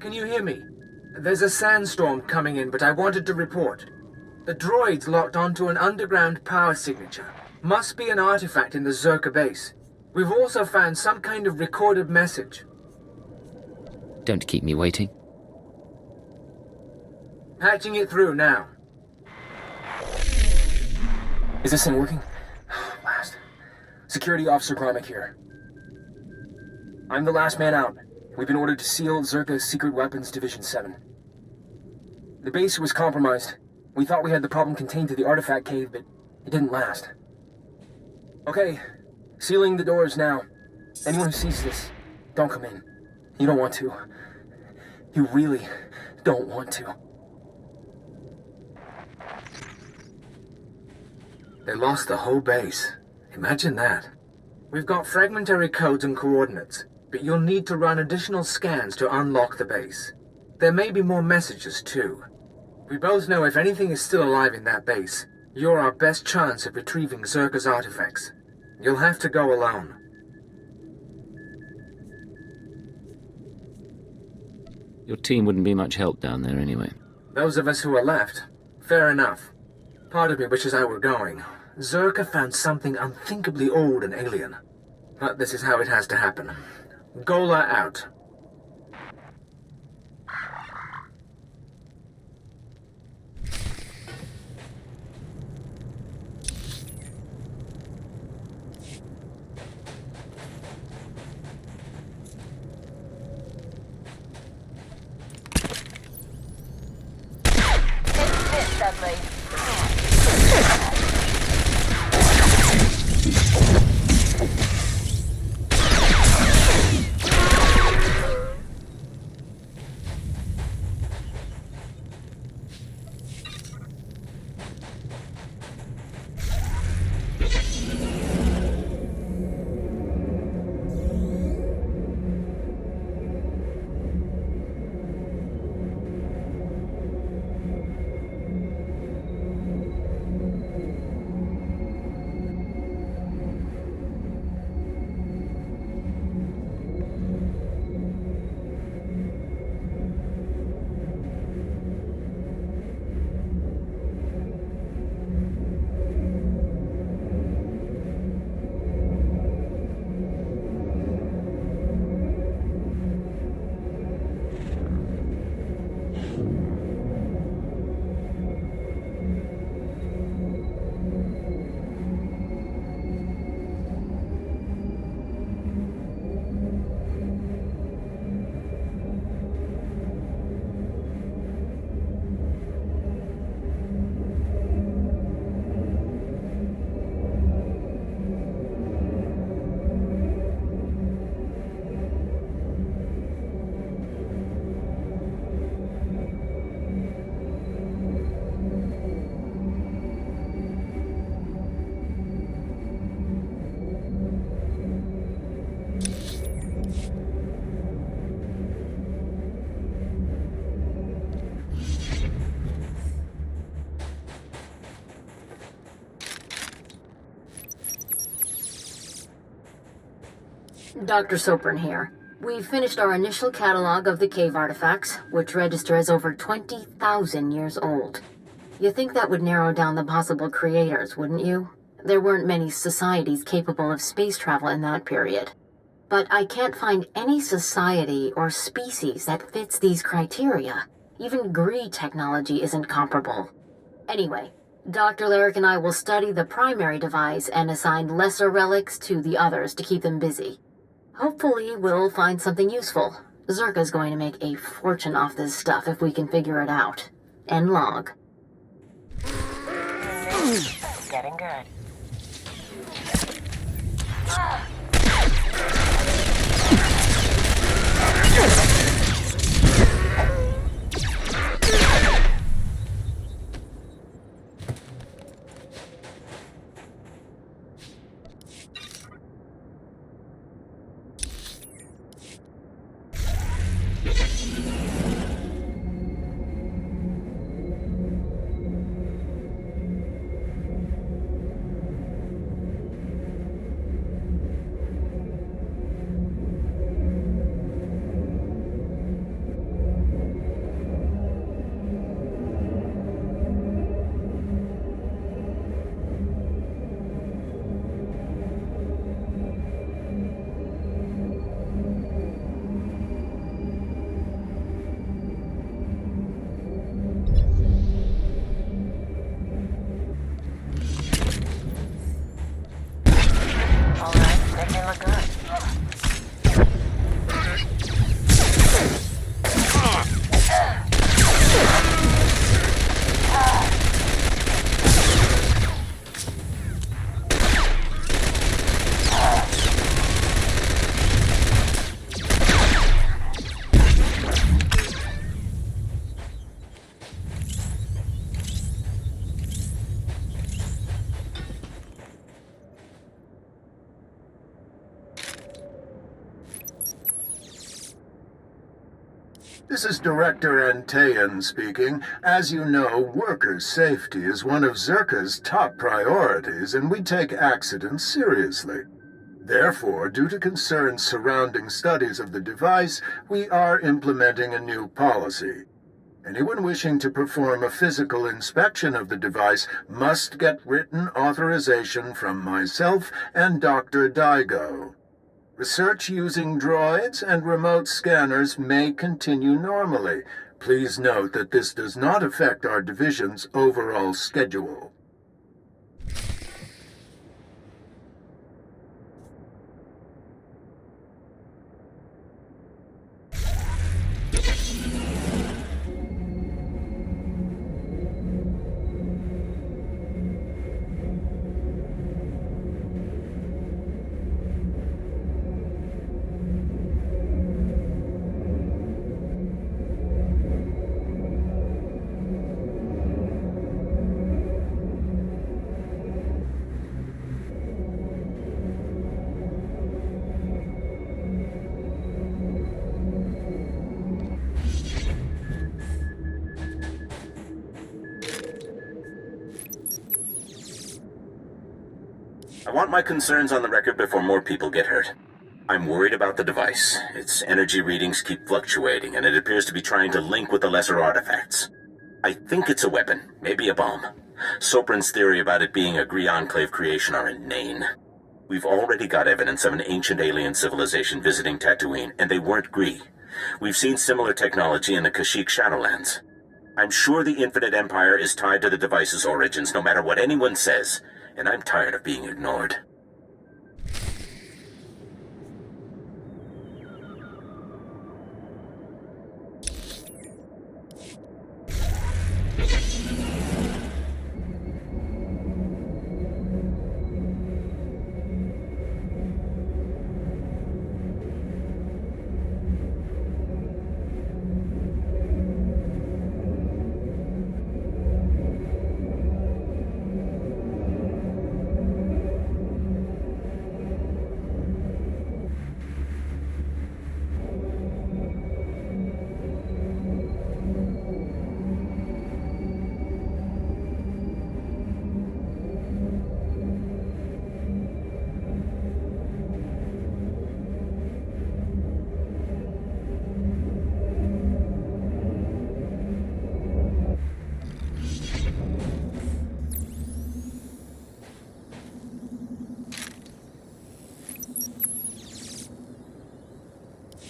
Can you hear me? There's a sandstorm coming in, but I wanted to report. The droid's locked onto an underground power signature. Must be an artifact in the Czerka base. We've also found some kind of recorded message. Don't keep me waiting. Patching it through now. Is this thing working? Last. Security Officer Gromick here. I'm the last man out. We've been ordered to seal Czerka's Secret Weapons Division 7. The base was compromised. We thought we had the problem contained to the artifact cave, but it didn't last. Okay, sealing the doors now. Anyone who sees this, don't come in. You don't want to. You really don't want to. They lost the whole base. Imagine that. We've got fragmentary codes and coordinates, but you'll need to run additional scans to unlock the base. There may be more messages, too. We both know if anything is still alive in that base, you're our best chance of retrieving Czerka's artifacts. You'll have to go alone. Your team wouldn't be much help down there anyway. Those of us who are left, fair enough. Part of me wishes I were going. Czerka found something unthinkably old and alien. But this is how it has to happen. Gola out. Dr. Sopran here. We've finished our initial catalog of the cave artifacts, which register as over 20,000 years old. You think that would narrow down the possible creators, wouldn't you? There weren't many societies capable of space travel in that period. But I can't find any society or species that fits these criteria. Even Gree technology isn't comparable. Anyway, Dr. Lyric and I will study the primary device and assign lesser relics to the others to keep them busy. Hopefully, we'll find something useful. Czerka's going to make a fortune off this stuff if we can figure it out. End log. Getting good. This is Director Antaean speaking. As you know, workers' safety is one of Czerka's top priorities, and we take accidents seriously. Therefore, due to concerns surrounding studies of the device, we are implementing a new policy. Anyone wishing to perform a physical inspection of the device must get written authorization from myself and Dr. Daigo. Research using droids and remote scanners may continue normally. Please note that this does not affect our division's overall schedule. I want my concerns on the record before more people get hurt. I'm worried about the device. Its energy readings keep fluctuating, and it appears to be trying to link with the lesser artifacts. I think it's a weapon, maybe a bomb. Sopran's theory about it being a Gree Enclave creation are inane. We've already got evidence of an ancient alien civilization visiting Tatooine, and they weren't Gree. We've seen similar technology in the Kashyyyk Shadowlands. I'm sure the Infinite Empire is tied to the device's origins, no matter what anyone says. And I'm tired of being ignored.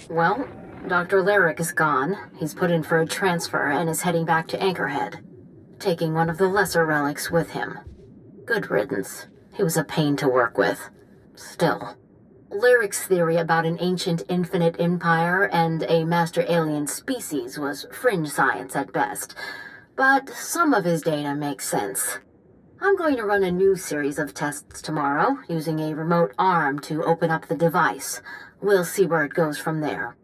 Well, Dr. Lyric is gone. He's put in for a transfer and is heading back to Anchorhead, taking one of the lesser relics with him. Good riddance. He was a pain to work with. Still. Lyric's theory about an ancient infinite empire and a master alien species was fringe science at best, but some of his data makes sense. I'm going to run a new series of tests tomorrow, using a remote arm to open up the device. We'll see where it goes from there.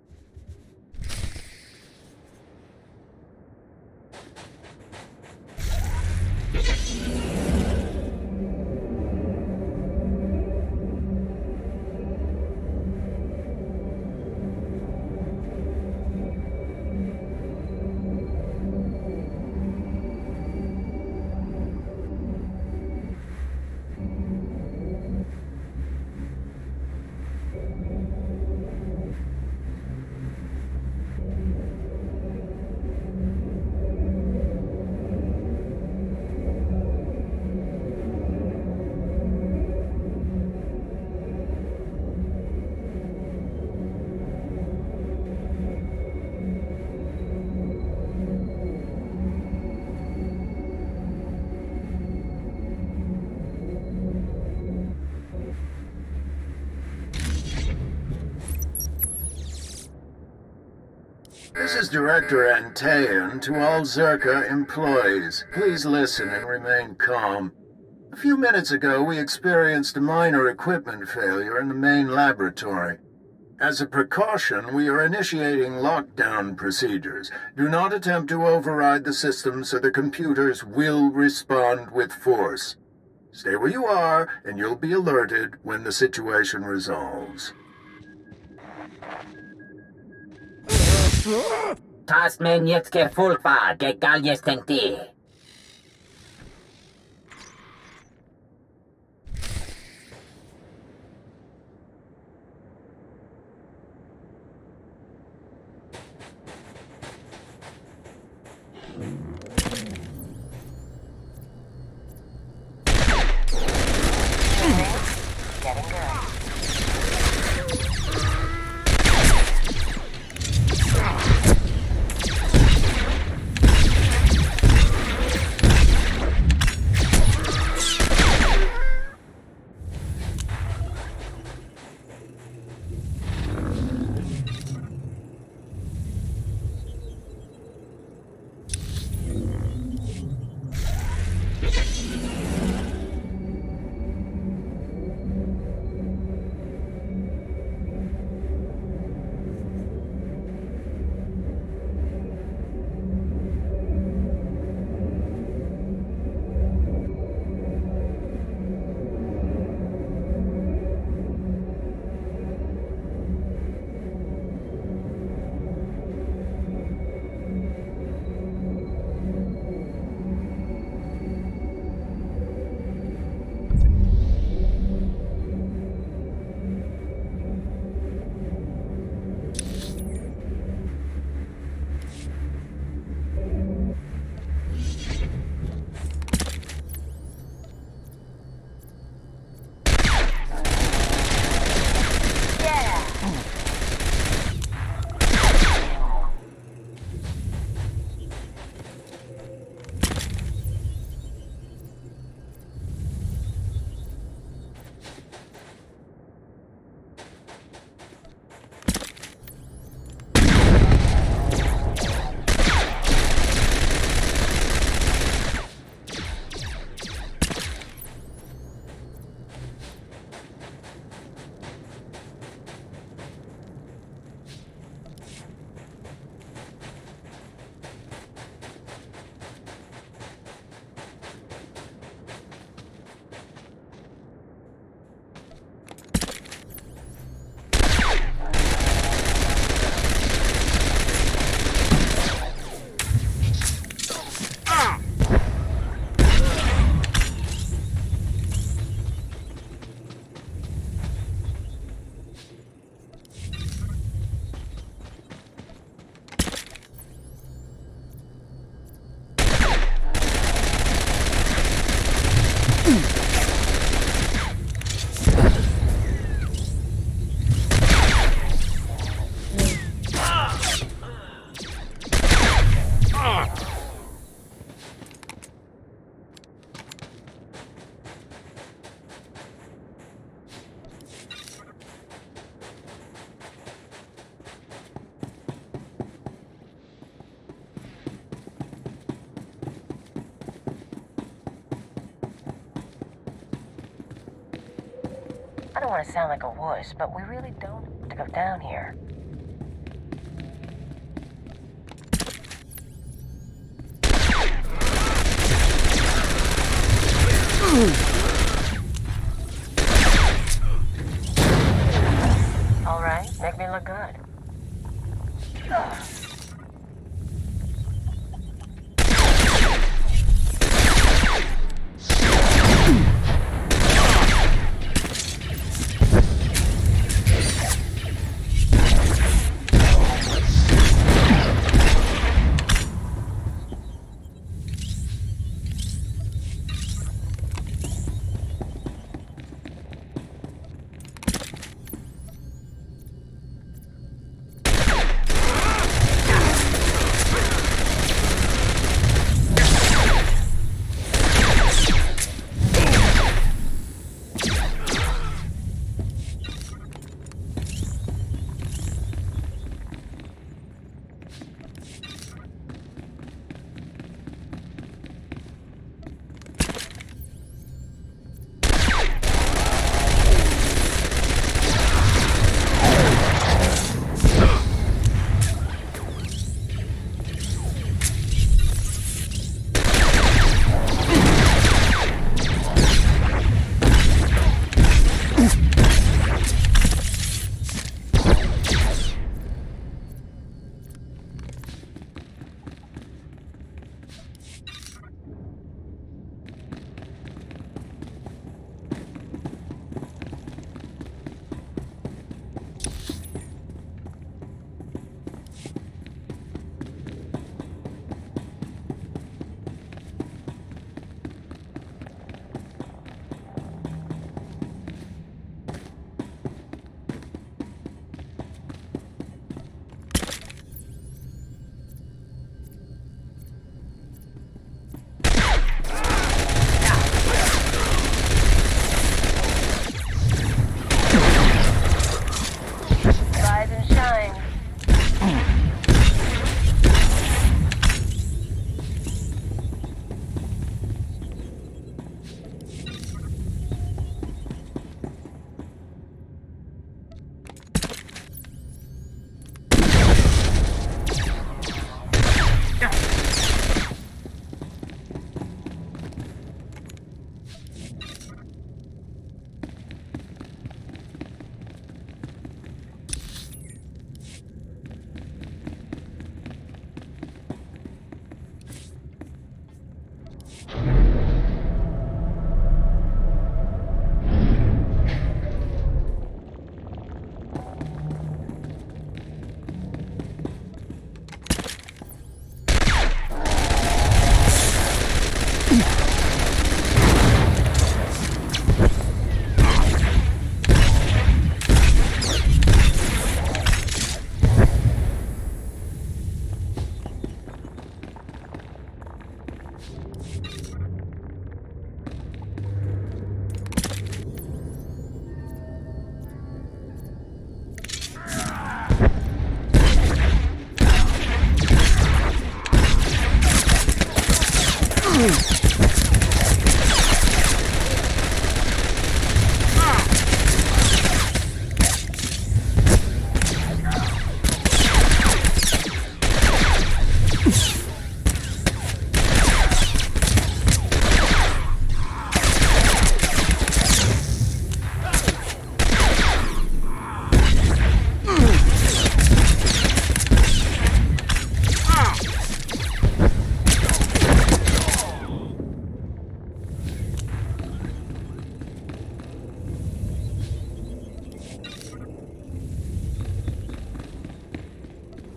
This is Director Antaean to all Czerka employees. Please listen and remain calm. A few minutes ago, we experienced a minor equipment failure in the main laboratory. As a precaution, we are initiating lockdown procedures. Do not attempt to override the system, so the computers will respond with force. Stay where you are, and you'll be alerted when the situation resolves. Taskman jetzt verfolgbar, egal jetzt die. Getting good. I don't want to sound like a wuss, but we really don't have to go down here. All right, make me look good.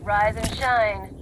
Rise and shine.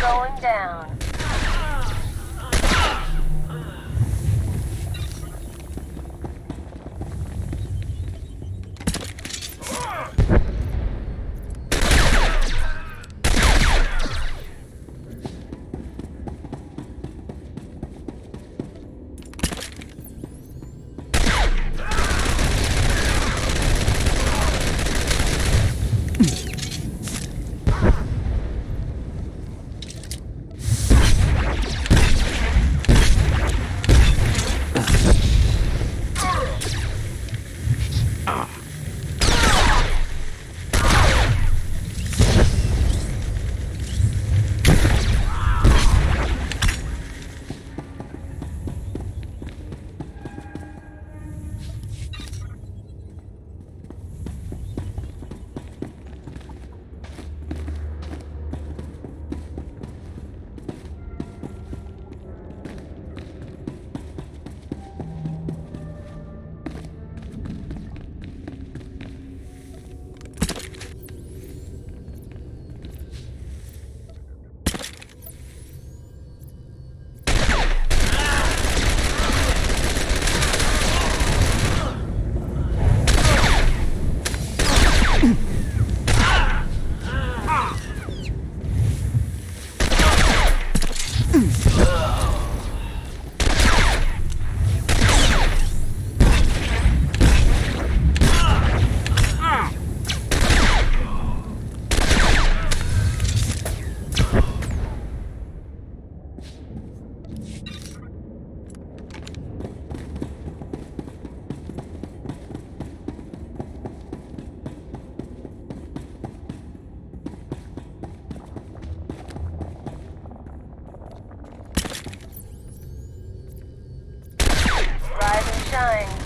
Going down. shine.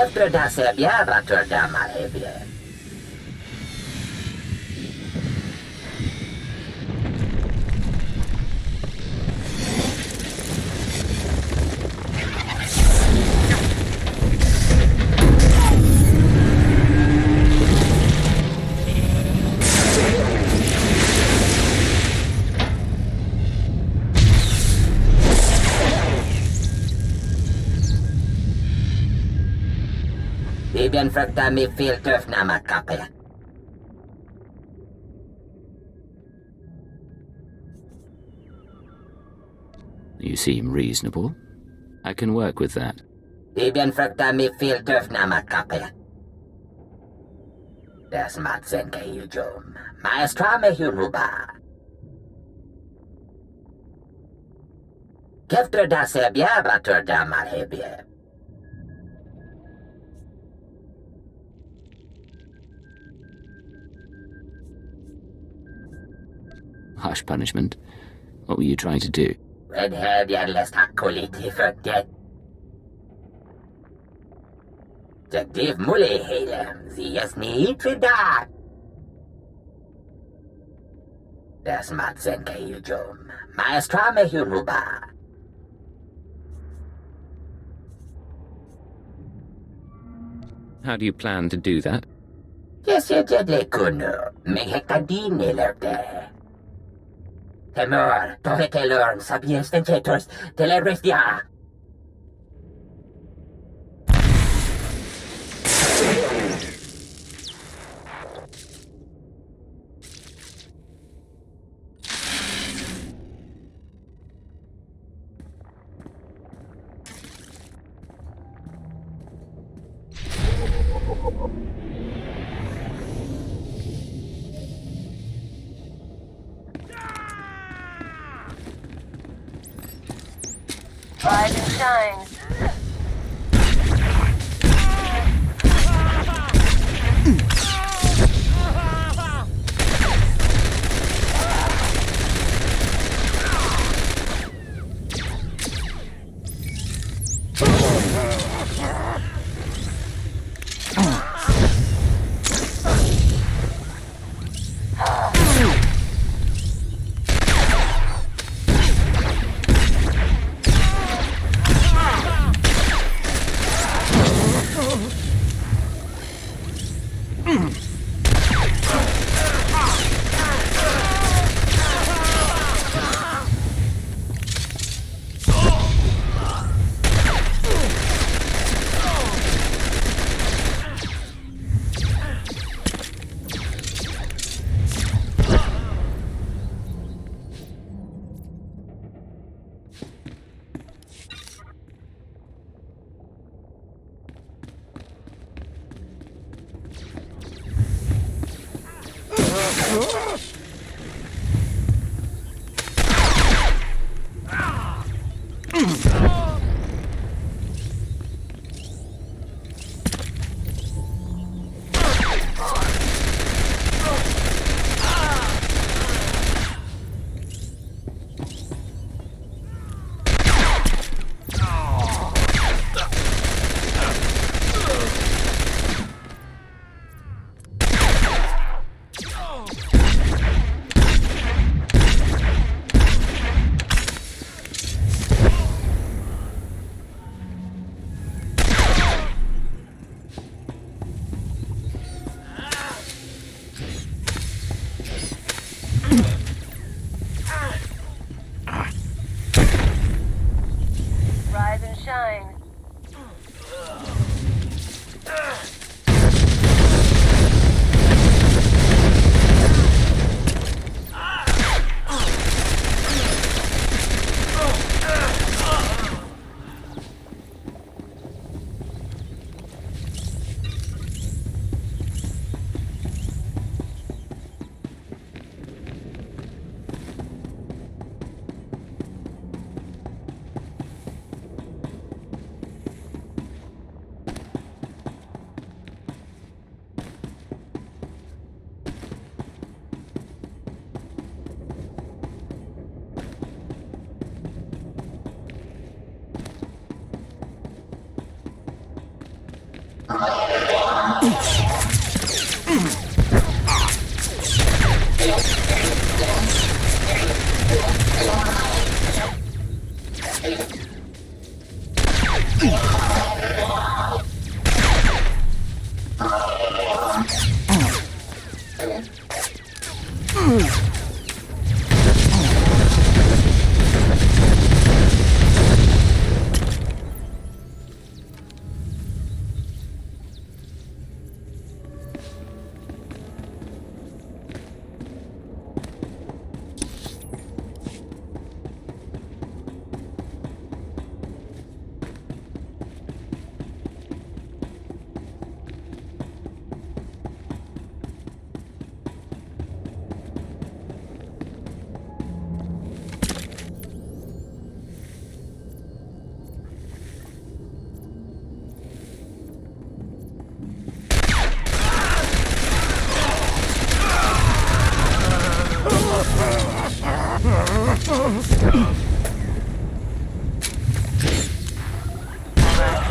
Efter det ser bjära tördammar hebje. Bibien fruktar mig filtöf namakappe. You seem reasonable. I can work with that. Bibien fruktar mig filtöf namakappe. Das matsen kayujum. Maestra me huruba. Kefter da se bjära tördammar hebje. Harsh punishment. What were you trying to do? Redhead jällest hakkoliti föttet. Jaktiv muli heilem, sias ni itrida. Das matsen kayujum. Maestra me huruba. How do you plan to do that? Yes, jedle kuno. Me hekadine lerte. Temor, tohetelorn, sapiens tentetors, telerestia. Rise and shine.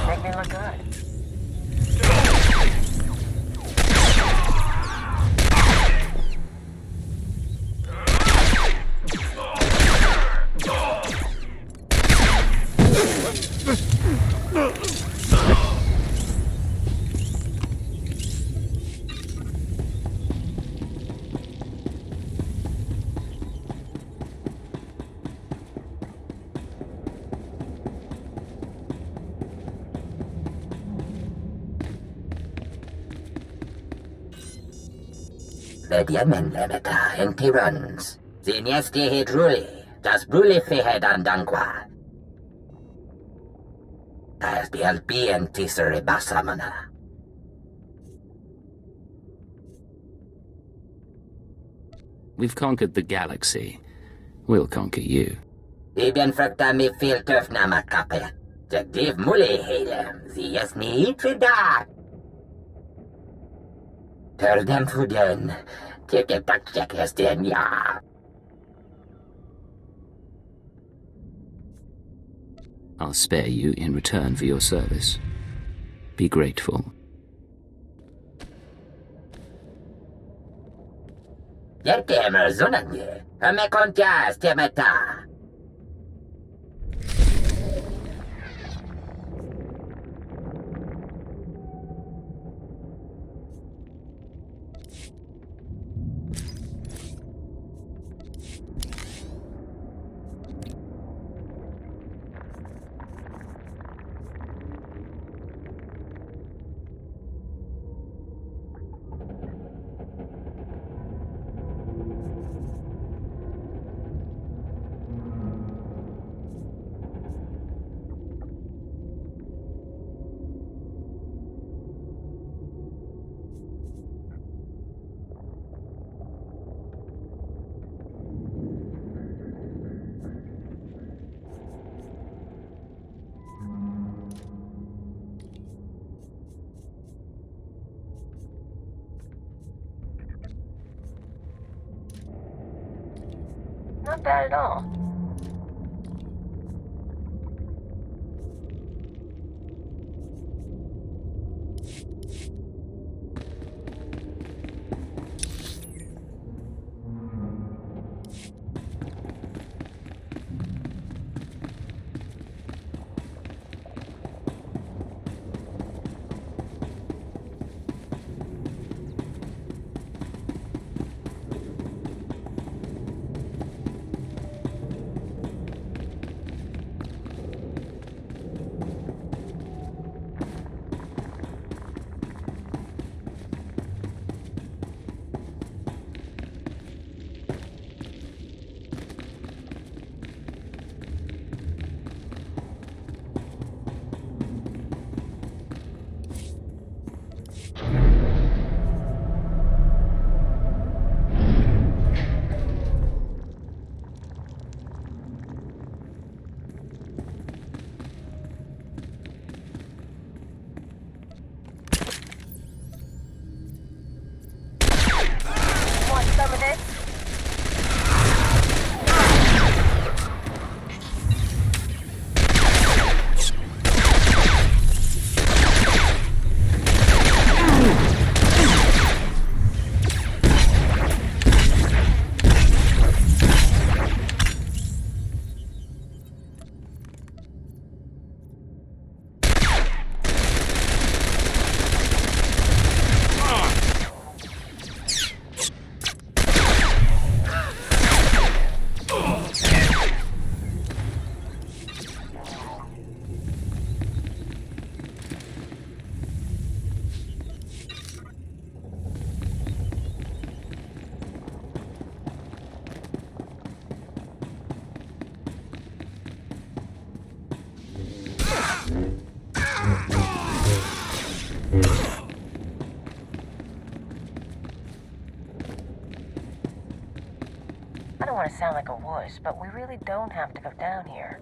Make me look good. Vediamen lemeta en tirans. Zinesti hidruli, das bruli fihed andangua. As the alpien tisere basamana. We've conquered the galaxy. We'll conquer you. Ibn frukta mi filtöf namakape. Jagdiv muli helem, ziesni itrida. Tördem fuden, tike takjak esten ja. I'll spare you in return for your service. Be grateful. Yertemer zunanje, ame kontias temeta. Not bad at all. want to sound like a wuss, but we really don't have to go down here.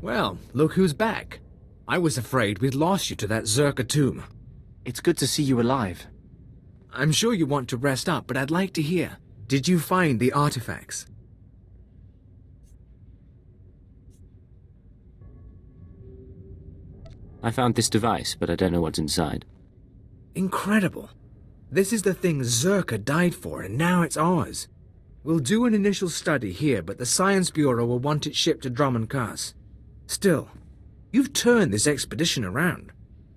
Well, look who's back. I was afraid we'd lost you to that Czerka tomb. It's good to see you alive. I'm sure you want to rest up, but I'd like to hear. Did you find the artifacts? I found this device, but I don't know what's inside. Incredible. This is the thing Czerka died for, and now it's ours. We'll do an initial study here, but the Science Bureau will want it shipped to Drummond Cars. Still, you've turned this expedition around.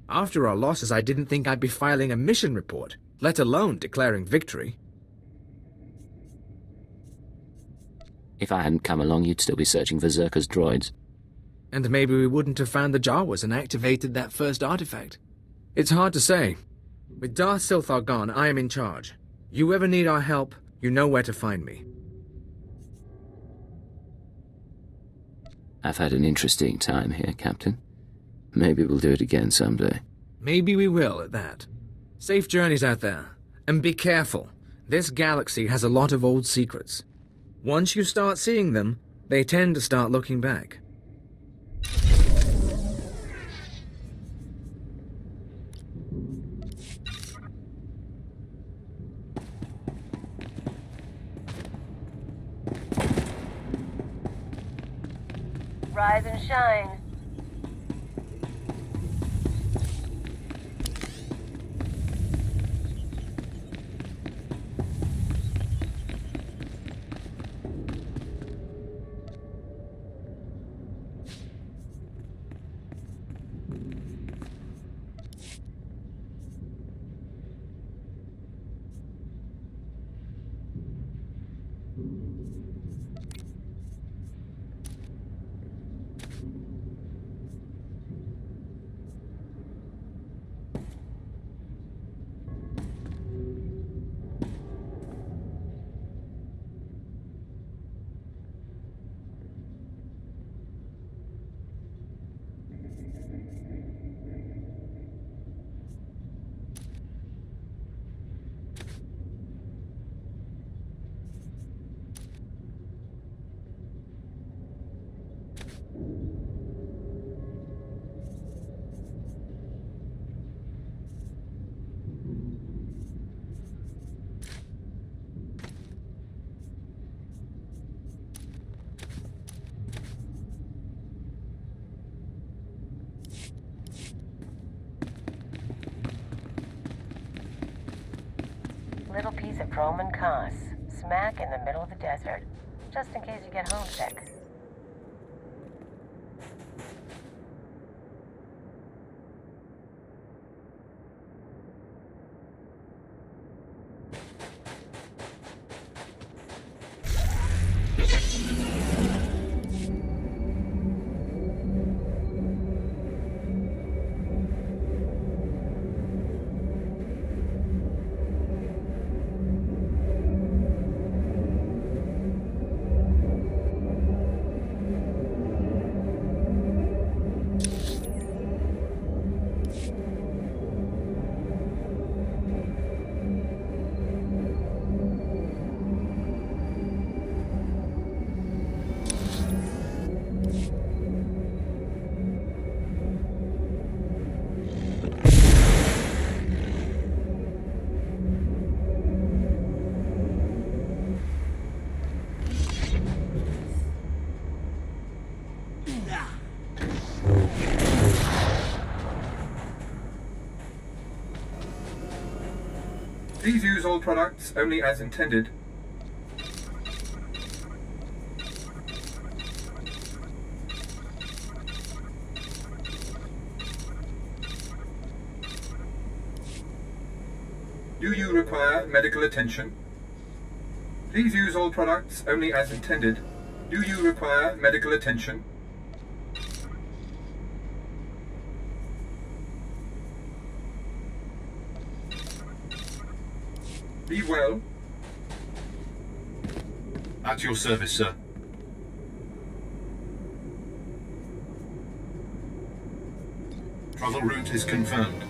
After our losses, I didn't think I'd be filing a mission report, let alone declaring victory. If I hadn't come along, you'd still be searching for Czerka's droids. And maybe we wouldn't have found the Jawas and activated that first artifact. It's hard to say. With Darth Silthar gone, I am in charge. You ever need our help, you know where to find me. I've had an interesting time here, Captain. Maybe we'll do it again someday. Maybe we will, at that. Safe journeys out there. And be careful. This galaxy has a lot of old secrets. Once you start seeing them, they tend to start looking back. Rise and shine. Little piece of Roman Cos, smack in the middle of the desert, just in case you get homesick. Please use all products only as intended. Do you require medical attention? Please use all products only as intended. Do you require medical attention? Be well. At your service, sir. Travel route is confirmed.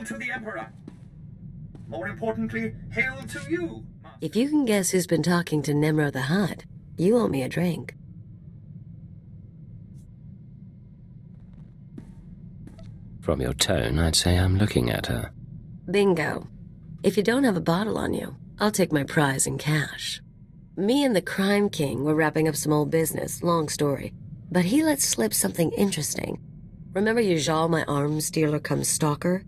Hail to the Emperor! More importantly, hail to you! If you can guess who's been talking to Nimro the Hutt, you owe me a drink. From your tone, I'd say I'm looking at her. Bingo. If you don't have a bottle on you, I'll take my prize in cash. Me and the Crime King were wrapping up some old business, long story. But he let slip something interesting. Remember Yajal, my arms dealer come stalker?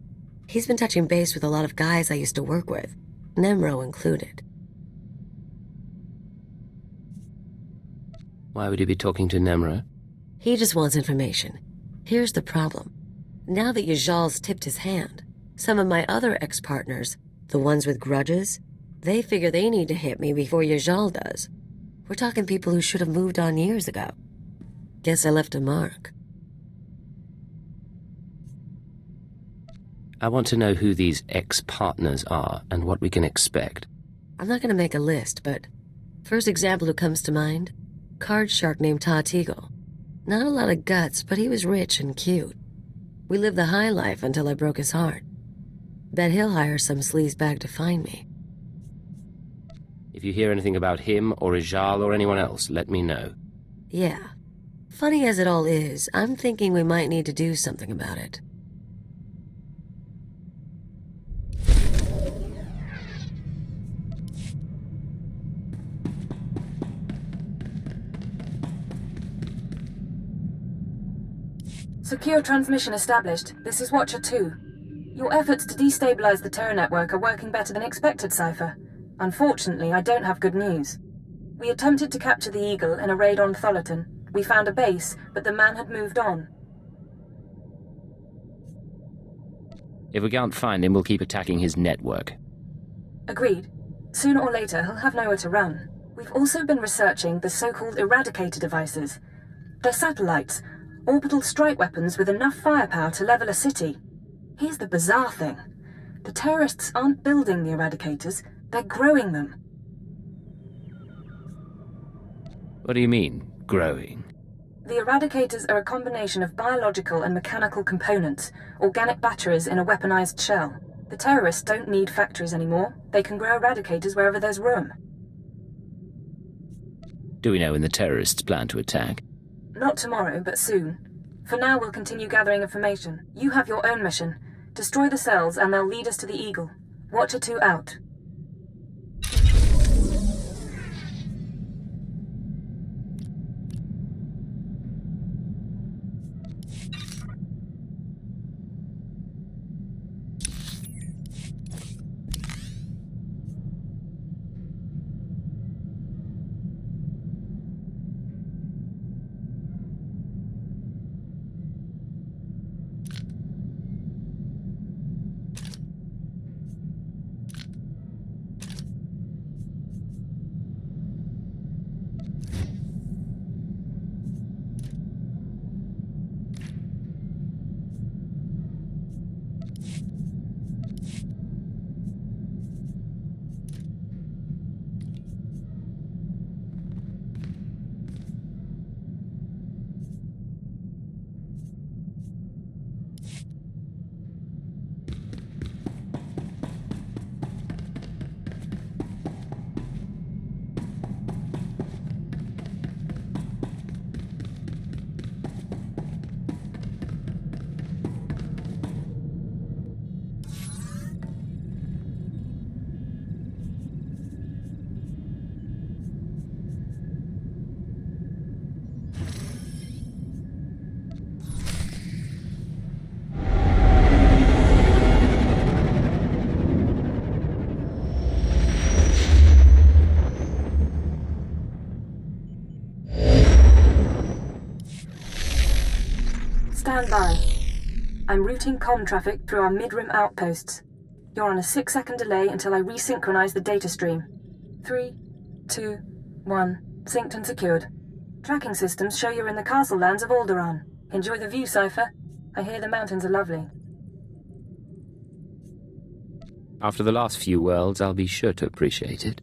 He's been touching base with a lot of guys I used to work with, Nemro included. Why would he be talking to Nemro? He just wants information. Here's the problem. Now that Yajal's tipped his hand, some of my other ex-partners, the ones with grudges, they figure they need to hit me before Yajal does. We're talking people who should have moved on years ago. Guess I left a mark. I want to know who these ex-partners are and what we can expect. I'm not gonna make a list, but first example who comes to mind, card shark named Todd Eagle. Not a lot of guts, but he was rich and cute. We lived the high life until I broke his heart. Bet he'll hire some sleazebag to find me. If you hear anything about him or Ijal or anyone else, let me know. Yeah. Funny as it all is, I'm thinking we might need to do something about it. Secure transmission established. This is Watcher 2. Your efforts to destabilize the terror network are working better than expected, Cypher. Unfortunately, I don't have good news. We attempted to capture the Eagle in a raid on Tholiton. We found a base, but the man had moved on. If we can't find him, we'll keep attacking his network. Agreed. Sooner or later, he'll have nowhere to run. We've also been researching the so-called Eradicator devices. They're satellites, orbital strike weapons with enough firepower to level a city. Here's the bizarre thing. The terrorists aren't building the Eradicators, they're growing them. What do you mean, growing? The Eradicators are a combination of biological and mechanical components, organic batteries in a weaponized shell. The terrorists don't need factories anymore. They can grow Eradicators wherever there's room. Do we know when the terrorists plan to attack? Not tomorrow, but soon. For now, we'll continue gathering information. You have your own mission. Destroy the cells and they'll lead us to the Eagle. Watcher 2 out. Stand by. I'm routing comm traffic through our mid-rim outposts. You're on a 6-second delay until I resynchronize the data stream. 3, 2, 1. Synced and secured. Tracking systems show you're in the castle lands of Alderaan. Enjoy the view, Cypher. I hear the mountains are lovely. After the last few worlds, I'll be sure to appreciate it.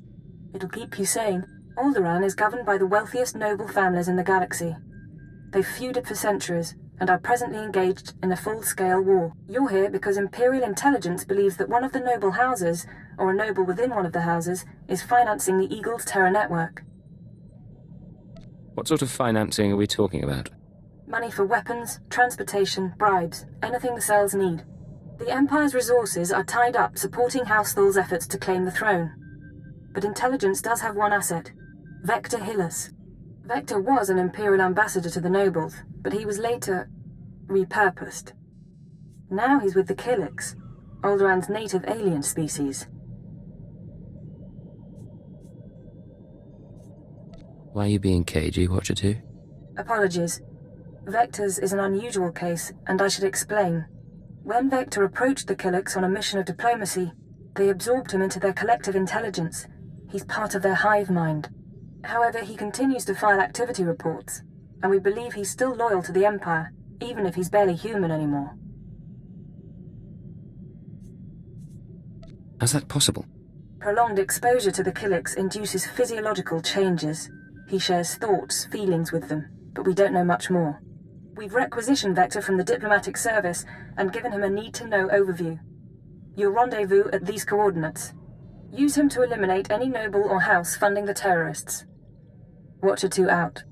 It'll keep you sane. Alderaan is governed by the wealthiest noble families in the galaxy. They've feuded for centuries, and are presently engaged in a full-scale war. You're here because Imperial intelligence believes that one of the noble houses, or a noble within one of the houses, is financing the Eagle's terror network. What sort of financing are we talking about? Money for weapons, transportation, bribes, anything the cells need. The Empire's resources are tied up supporting House Thul's efforts to claim the throne. But intelligence does have one asset, Vector Hillis. Vector was an Imperial ambassador to the nobles, but he was later repurposed. Now he's with the Killiks, Alderaan's native alien species. Why are you being cagey, Watcher 2? Apologies. Vector's is an unusual case, and I should explain. When Vector approached the Killiks on a mission of diplomacy, they absorbed him into their collective intelligence. He's part of their hive mind. However, he continues to file activity reports, and we believe he's still loyal to the Empire, even if he's barely human anymore. How's that possible? Prolonged exposure to the Killiks induces physiological changes. He shares thoughts, feelings with them, but we don't know much more. We've requisitioned Vector from the diplomatic service and given him a need-to-know overview. You'll rendezvous at these coordinates. Use him to eliminate any noble or house funding the terrorists. Watcher 2 out.